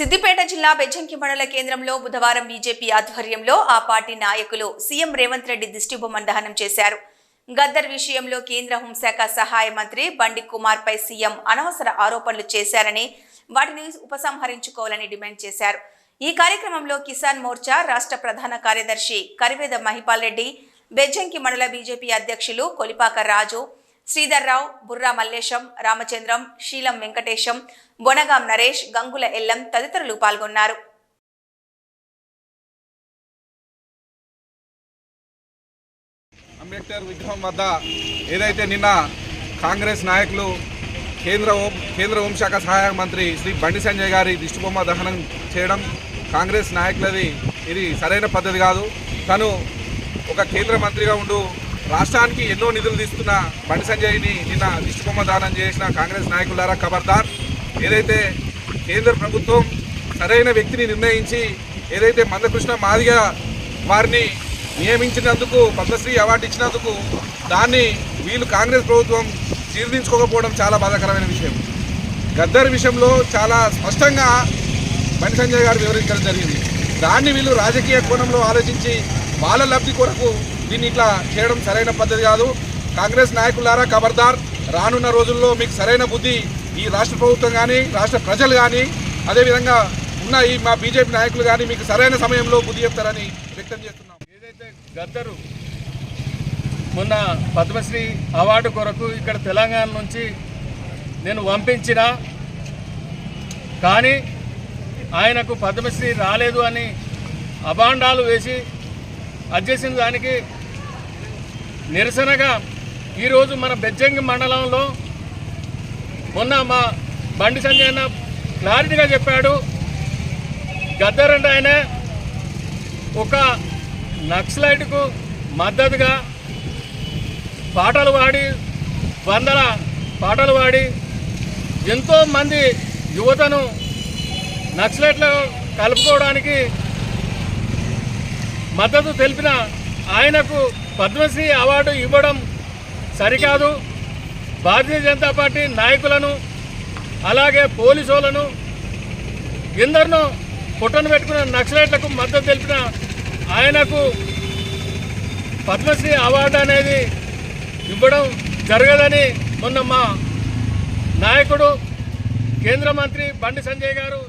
సిద్దిపేట జిల్లా బెజ్జంకి మండల కేంద్రంలో బుధవారం బీజేపీ ఆధ్వర్యంలో ఆ పార్టీ నాయకులు సీఎం రేవంత్ రెడ్డి దిష్టిబొమ్మ దహనం చేశారు. గద్దర్ విషయంలో కేంద్ర హోంశాఖ సహాయ మంత్రి బండి కుమార్ పై సీఎం అనవసర ఆరోపణలు చేశారని, వాటిని ఉపసంహరించుకోవాలని డిమాండ్ చేశారు. ఈ కార్యక్రమంలో కిసాన్ మోర్చా రాష్ట్ర ప్రధాన కార్యదర్శి కరివేద మహిపాల్ రెడ్డి, బెజ్జంకి మండల బీజేపీ అధ్యక్షులు కొలిపాక రాజు, శ్రీధర్ రావు, బుర్రా మల్లేశం, రామచంద్రం, శీలం వెంకటేశం, బొనగాం నరేష్, గంగుల ఎల్లం తదితరులు పాల్గొన్నారు. అంబేద్కర్ విగ్రహం వద్ద ఏదైతే నిన్న కాంగ్రెస్ నాయకులు కేంద్ర హోంశాఖ సహాయ మంత్రి శ్రీ బండి సంజయ్ గారి దిష్టిబొమ్మ దహనం చేయడం కాంగ్రెస్ నాయకులది ఇది సరైన పద్ధతి కాదు. తను ఒక కేంద్ర మంత్రిగా ఉంటూ రాష్ట్రానికి ఎన్నో నిధులు తీస్తున్న బండి సంజయ్ని నిన్న దిష్టిబొమ్మ దానం చేసిన కాంగ్రెస్ నాయకులారా ఖబర్దార్. ఏదైతే కేంద్ర ప్రభుత్వం సరైన వ్యక్తిని నిర్ణయించి ఏదైతే మందకృష్ణ మాదిగ వారిని నియమించినందుకు పద్మశ్రీ అవార్డు ఇచ్చినందుకు దాన్ని వీళ్ళు కాంగ్రెస్ ప్రభుత్వం జీర్ణించుకోకపోవడం చాలా బాధాకరమైన విషయం. గద్దర్ విషయంలో చాలా స్పష్టంగా బండి సంజయ్ గారు వివరించడం జరిగింది. దాన్ని వీళ్ళు రాజకీయ కోణంలో ఆలోచించి వాళ్ళ లబ్ధి కొరకు దీన్ని ఇట్లా చేయడం సరైన పద్ధతి కాదు. కాంగ్రెస్ నాయకులారా ఖబర్దార్. రానున్న రోజుల్లో మీకు సరైన బుద్ధి ఈ రాష్ట్ర ప్రభుత్వం కానీ రాష్ట్ర ప్రజలు కానీ అదేవిధంగా ఉన్న ఈ మా బీజేపీ నాయకులు కానీ మీకు సరైన సమయంలో బుద్ధి చెప్తారని వ్యక్తం చేస్తున్నాం. ఏదైతే గద్దరు మొన్న పద్మశ్రీ అవార్డు కొరకు ఇక్కడ తెలంగాణ నుంచి నేను పంపించిన, కానీ ఆయనకు పద్మశ్రీ రాలేదు అని అభాండాలు వేసి అడ్చేసిన దానికి నిరసనగా ఈరోజు మన బెజ్జంకి మండలంలో మొన్న మా బండి సంజయ్ అన్న క్లారిటీగా చెప్పాడు. గద్దర్ అంటే ఆయన ఒక నక్సలైట్కు మద్దతుగా పాటలు పాడి వందల పాటలు పాడి ఎంతోమంది యువతను నక్సలైట్లో కలుపుకోవడానికి మద్దతు తెలిపిన ఆయనకు పద్మశ్రీ అవార్డు ఇవ్వడం సరికాదు. భారతీయ జనతా పార్టీ నాయకులను అలాగే పోలీసులను ఎందరినో పుట్టను పెట్టుకున్న నక్సలైట్లకు మద్దతు తెలిపిన ఆయనకు పద్మశ్రీ అవార్డు అనేది ఇవ్వడం జరగదని మొన్న మా నాయకుడు కేంద్ర మంత్రి బండి సంజయ్ గారు